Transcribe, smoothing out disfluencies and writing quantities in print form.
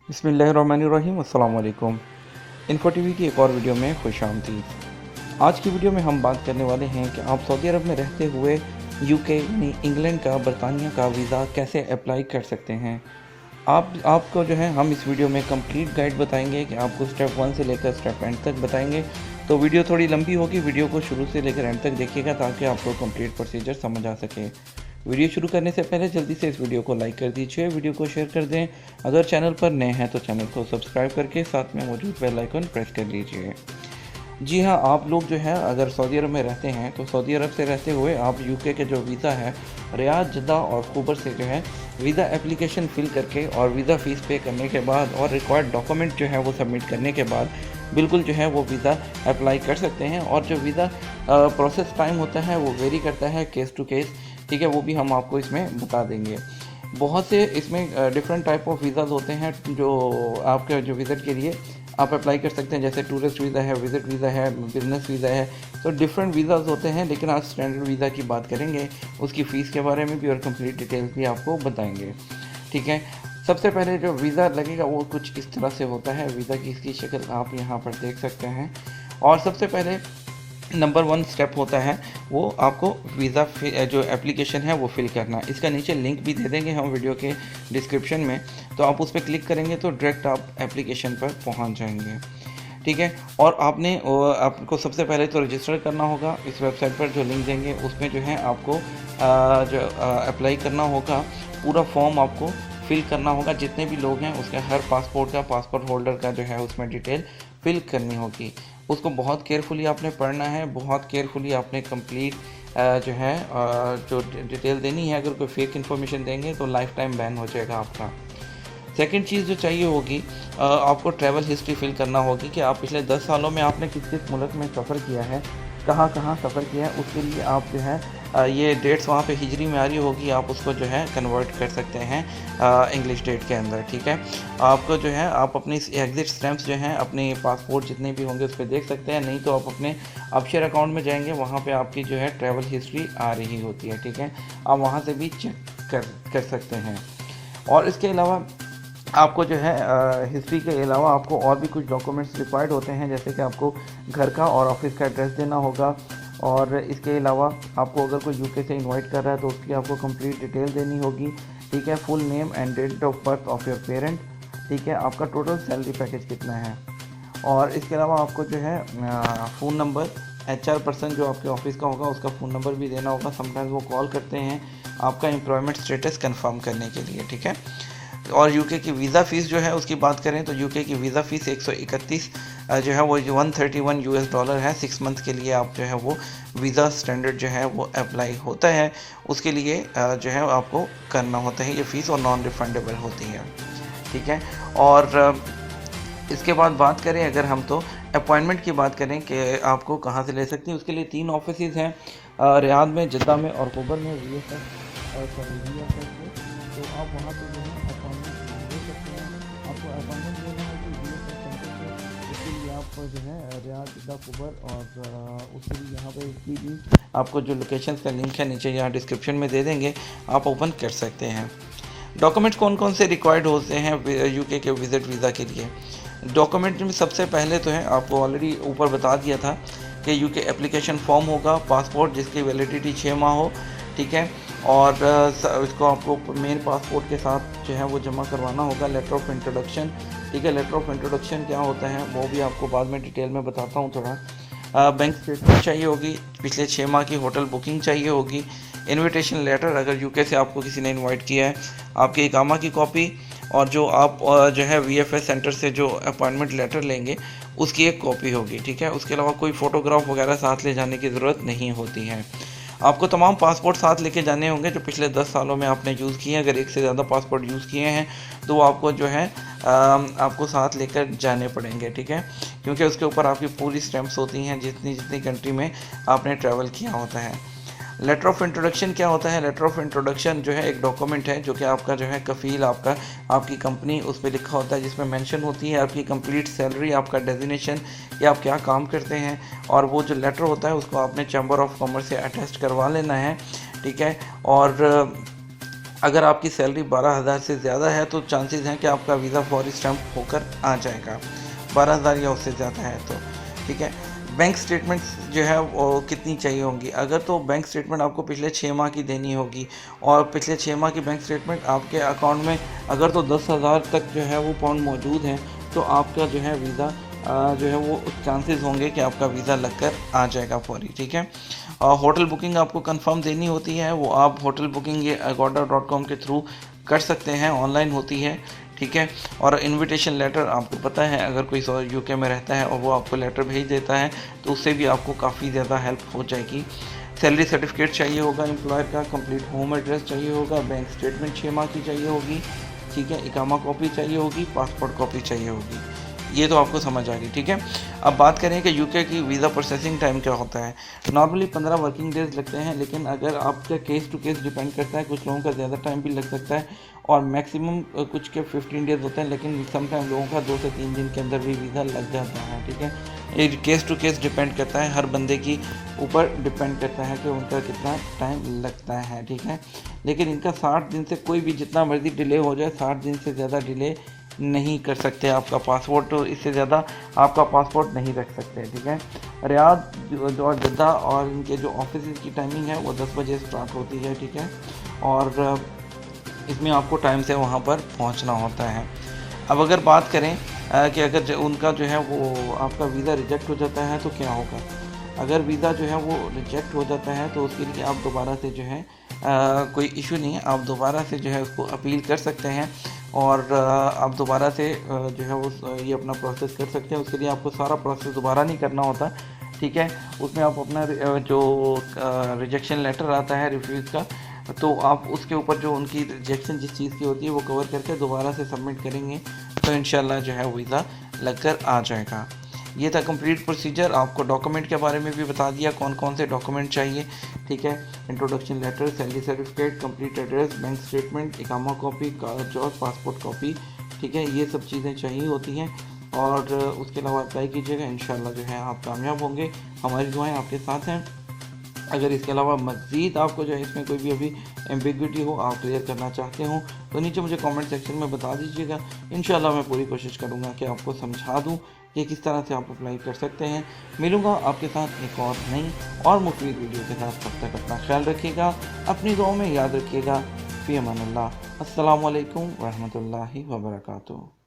बिस्मिल्लाहिर्रहमानिर्रहीम अस्सलाम वालेकुम। इन्फो टीवी की एक और वीडियो में खुशामदीद। आज की वीडियो में हम बात करने वाले हैं कि आप सऊदी अरब में रहते हुए यूके यानी इंग्लैंड का, बरतानिया का वीज़ा कैसे अप्लाई कर सकते हैं। आपको जो है हम इस वीडियो में कंप्लीट गाइड बताएंगे कि आपको स्टेप 1 से लेकर स्टेप एंड तक बताएंगे। तो वीडियो थोड़ी लंबी होगी, वीडियो को शुरू से लेकर एंड तक देखिएगा ताकि आपको कंप्लीट प्रोसीजर समझ आ सके। वीडियो शुरू करने से पहले जल्दी से इस वीडियो को लाइक कर दीजिए, वीडियो को शेयर कर दें। अगर चैनल पर नए हैं तो चैनल को सब्सक्राइब करके साथ में मौजूद बेल आइकन प्रेस कर लीजिए। जी हाँ, आप लोग जो है अगर सऊदी अरब में रहते हैं तो सऊदी अरब से रहते हुए आप यूके के जो वीज़ा है रियाद, जद्दा और खुबर से जो है वीज़ा एप्लीकेशन फ़िल करके और वीज़ा फ़ीस पे करने के बाद और रिक्वायर्ड डॉक्यूमेंट जो है वो सबमिट करने के बाद बिल्कुल जो है वो वीज़ा अप्लाई कर सकते हैं। और जो वीज़ा प्रोसेस टाइम होता है वो वेरी करता है केस टू केस, ठीक है, वो भी हम आपको इसमें बता देंगे। बहुत से इसमें डिफरेंट टाइप ऑफ वीज़ाज़ होते हैं जो आपके जो विज़िट के लिए आप अप्लाई कर सकते हैं, जैसे टूरिस्ट वीज़ा है, विज़िट वीज़ा है, बिज़नेस वीज़ा है। तो डिफरेंट वीज़ाज़ होते हैं, लेकिन आज स्टैंडर्ड वीज़ा की बात करेंगे, उसकी फ़ीस के बारे में भी और कंप्लीट डिटेल्स भी आपको बताएंगे, ठीक है। सबसे पहले जो वीज़ा लगेगा वो कुछ इस तरह से होता है। वीज़ा की इसकी शक्ल आप यहाँ पर देख सकते हैं। और सबसे पहले नंबर 1 स्टेप होता है वो आपको वीज़ा जो एप्लीकेशन है वो फिल करना। इसका नीचे लिंक भी दे देंगे हम वीडियो के डिस्क्रिप्शन में, तो आप उस पर क्लिक करेंगे तो डायरेक्ट आप एप्लीकेशन पर पहुंच जाएंगे, ठीक है। और आपको सबसे पहले तो रजिस्टर करना होगा। इस वेबसाइट पर जो लिंक देंगे उसमें जो है आपको जो अप्लाई करना होगा, पूरा फॉर्म आपको फिल करना होगा। जितने भी लोग हैं उसका हर पासपोर्ट होल्डर का जो है उसमें डिटेल फिल करनी होगी। उसको बहुत केयरफुली आपने पढ़ना है, बहुत केयरफुली आपने कंप्लीट जो है जो डिटेल देनी है। अगर कोई फेक इन्फॉर्मेशन देंगे तो लाइफ टाइम बैन हो जाएगा आपका। सेकंड चीज़ जो चाहिए होगी, आपको ट्रैवल हिस्ट्री फिल करना होगी कि आप पिछले 10 सालों में आपने किस किस मुल्क में सफ़र किया है, कहाँ कहाँ सफ़र किया है। उसके लिए आप जो है ये डेट्स वहाँ पे हिजरी में आ रही होगी, आप उसको जो है कन्वर्ट कर सकते हैं इंग्लिश डेट के अंदर, ठीक है। आपको जो है आप अपनी एग्ज़िट स्टैम्प्स जो हैं अपने पासपोर्ट जितने भी होंगे उस पर देख सकते हैं। नहीं तो आप अपने अपशेयर अकाउंट में जाएंगे, वहाँ पे आपकी जो है ट्रैवल हिस्ट्री आ रही होती है, ठीक है। आप वहाँ से भी चेक कर सकते हैं। और इसके अलावा आपको जो है हिस्ट्री के अलावा आपको और भी कुछ डॉक्यूमेंट्स रिक्वायर्ड होते हैं, जैसे कि आपको घर का और ऑफिस का एड्रेस देना होगा। और इसके अलावा आपको अगर कोई यूके से इनवाइट कर रहा है तो उसकी आपको कंप्लीट डिटेल देनी होगी, ठीक है। Full name and date of birth of your parent, ठीक है। आपका टोटल सैलरी पैकेज कितना है। और इसके अलावा आपको जो है फ़ोन नंबर, HR पर्सन जो आपके ऑफिस का होगा उसका फ़ोन नंबर भी देना होगा। समटाइम्स वो कॉल करते हैं आपका एम्प्लॉयमेंट स्टेटस कंफर्म करने के लिए, ठीक है। और यूके की वीज़ा फ़ीस जो है उसकी बात करें तो यूके की वीज़ा फ़ीस 131 जो है वो $131 है। 6 मंथ के लिए आप जो है वो वीज़ा स्टैंडर्ड जो है वो अप्लाई होता है, उसके लिए जो है आपको करना होता है ये फ़ीस, और नॉन रिफंडेबल होती है, ठीक है। और इसके बाद बात करें अगर हम तो अपॉइंटमेंट की बात करें कि आपको कहाँ से ले सकते हैं, उसके लिए 3 ऑफिसेज़ हैं, रियाद में, जद्दा में और खुबर में। तो आप वहाँ पे जो है अपॉइंटमेंट ले सकते हैं। आपको अपॉइंटमेंट लेना है कि सेंटर से, उसके लिए आप जो है रियाद, जद्दा, खुबर और उसके लिए यहाँ पे इसकी भी आपको जो लोकेशंस का लिंक है नीचे यहाँ डिस्क्रिप्शन में दे देंगे, आप ओपन कर सकते हैं। डॉक्यूमेंट्स कौन कौन से रिक्वायर्ड होते हैं यूके के विज़िट वीज़ा के लिए। डॉक्यूमेंट में सबसे पहले तो है, आपको ऑलरेडी ऊपर बता दिया था कि यूके एप्लीकेशन फॉर्म होगा, पासपोर्ट जिसकी वैलिडिटी 6 माह हो, ठीक है। और इसको आपको मेन पासपोर्ट के साथ जो है वो जमा करवाना होगा। लेटर ऑफ इंट्रोडक्शन, ठीक है। लेटर ऑफ इंट्रोडक्शन क्या होता है वो भी आपको बाद में डिटेल में बताता हूँ थोड़ा। बैंक स्टेटमेंट चाहिए होगी, पिछले 6 माह की होटल बुकिंग चाहिए होगी, इनविटेशन लेटर अगर यूके से आपको किसी ने इनवाइट किया है, आपके इकामा की कॉपी, और जो आप जो है VFS सेंटर से जो अपॉइंटमेंट लेटर लेंगे उसकी एक कॉपी होगी, ठीक है। उसके अलावा कोई फ़ोटोग्राफ वगैरह साथ ले जाने की ज़रूरत नहीं होती है। आपको तमाम पासपोर्ट साथ लेके जाने होंगे जो पिछले 10 सालों में आपने यूज़ किए हैं। अगर एक से ज़्यादा पासपोर्ट यूज़ किए हैं तो वो आपको जो है आपको साथ लेकर जाने पड़ेंगे, ठीक है, क्योंकि उसके ऊपर आपकी पूरी स्टैम्प्स होती हैं जितनी जितनी कंट्री में आपने ट्रैवल किया होता है। लेटर ऑफ इंट्रोडक्शन क्या होता है। लेटर ऑफ इंट्रोडक्शन जो है एक डॉक्यूमेंट है जो कि आपका जो है कफ़ील, आपकी कंपनी, उस पर लिखा होता है, जिसमें मेंशन होती है आपकी कंप्लीट सैलरी, आपका डेजिग्नेशन कि आप क्या काम करते हैं। और वो जो लेटर होता है उसको आपने चैम्बर ऑफ कॉमर्स से अटेस्ट करवा लेना है, ठीक है। और अगर आपकी सैलरी 12,000 से ज़्यादा है तो चांसेस हैं कि आपका वीज़ा फौरी स्टैम्प होकर आ जाएगा, 12,000 या उससे ज़्यादा है तो, ठीक है। बैंक स्टेटमेंट्स जो है वो कितनी चाहिए होंगी? अगर तो बैंक स्टेटमेंट आपको पिछले 6 माह की देनी होगी और पिछले 6 माह की बैंक स्टेटमेंट आपके अकाउंट में अगर तो 10,000 तक जो है वो पाउंड मौजूद हैं तो आपका जो है वीज़ा जो है वो चांसेस होंगे कि आपका वीज़ा लगकर आ जाएगा फौरी, ठीक है। होटल बुकिंग आपको कंफर्म देनी होती है, वो आप होटल बुकिंग ये agoda.com के थ्रू कर सकते हैं, ऑनलाइन होती है, ठीक है। और इनविटेशन लेटर आपको पता है, अगर कोई यूके में रहता है और वो आपको लेटर भेज देता है तो उससे भी आपको काफ़ी ज़्यादा हेल्प हो जाएगी। सैलरी सर्टिफिकेट चाहिए होगा एम्प्लॉयर का, कंप्लीट होम एड्रेस चाहिए होगा, बैंक स्टेटमेंट 6 माह की चाहिए होगी, ठीक है, इकामा कॉपी चाहिए होगी, पासपोर्ट कॉपी चाहिए होगी। ये तो आपको समझ आ गई, ठीक है। अब बात करें कि यूके की वीज़ा प्रोसेसिंग टाइम क्या होता है। नॉर्मली 15 वर्किंग डेज़ लगते हैं, लेकिन अगर आपका केस टू केस डिपेंड करता है, कुछ लोगों का ज़्यादा टाइम भी लग सकता है और मैक्सिमम कुछ के 15 डेज़ होते हैं, लेकिन सम टाइम लोगों का 2 से 3 दिन के अंदर भी वीज़ा लग जाता है, ठीक है। ये केस टू केस डिपेंड करता है, हर बंदे की ऊपर डिपेंड करता है कि उनका कितना टाइम लगता है, ठीक है। लेकिन इनका 60 दिन से कोई भी जितना मर्ज़ी डिले हो जाए, 60 दिन से ज़्यादा डिले नहीं कर सकते आपका पासपोर्ट, तो इससे ज़्यादा आपका पासपोर्ट नहीं रख सकते, ठीक है। रियाद और जद्दा और इनके जो ऑफिस की टाइमिंग है वो 10 बजे स्टार्ट होती है, ठीक है। और इसमें आपको टाइम से वहाँ पर पहुँचना होता है। अब अगर बात करें कि अगर उनका जो है वो आपका वीज़ा रिजेक्ट हो जाता है तो क्या होगा। अगर वीज़ा जो है वो रिजेक्ट हो जाता है तो उसके लिए आप दोबारा से जो है कोई इशू नहीं है, आप दोबारा से जो है उसको अपील कर सकते हैं और आप दोबारा से जो है वो ये अपना प्रोसेस कर सकते हैं। उसके लिए आपको सारा प्रोसेस दोबारा नहीं करना होता, ठीक है। उसमें आप अपना जो रिजेक्शन लेटर आता है रिफ्यूज़ का, तो आप उसके ऊपर जो उनकी रिजेक्शन जिस चीज़ की होती है वो कवर करके दोबारा से सबमिट करेंगे तो इंशाल्लाह जो है वीज़ा लगकर आ जाएगा। ये था कंप्लीट प्रोसीजर। आपको डॉक्यूमेंट के बारे में भी बता दिया कौन कौन से डॉक्यूमेंट चाहिए, ठीक है। Introduction letter, salary certificate, complete address, bank statement, इकामा कॉपी, कागज और पासपोर्ट कॉपी, ठीक है। ये सब चीज़ें चाहिए होती हैं और उसके अलावा अप्लाई कीजिएगा, इंशाल्लाह जो है आप कामयाब होंगे। हमारी दुआएं आपके साथ हैं। अगर इसके अलावा मज़ीद आपको जो है इसमें कोई भी अभी एम्बिग्विटी हो, आप क्लियर करना चाहते हो तो नीचे मुझे कमेंट सेक्शन में बता दीजिएगा। इंशाल्लाह मैं पूरी कोशिश करूँगा कि आपको समझा दूँ कि किस तरह से आप अप्लाई कर सकते हैं। मिलूँगा आपके साथ एक और नई और मुफीद वीडियो के साथ। तब तक अपना ख्याल रखिएगा, अपनी दुआओं में याद रखिएगा। फ़ी अमानिल्लाह। अस्सलामु अलैकुम वरहमतुल्लाहि वबरकातुहू।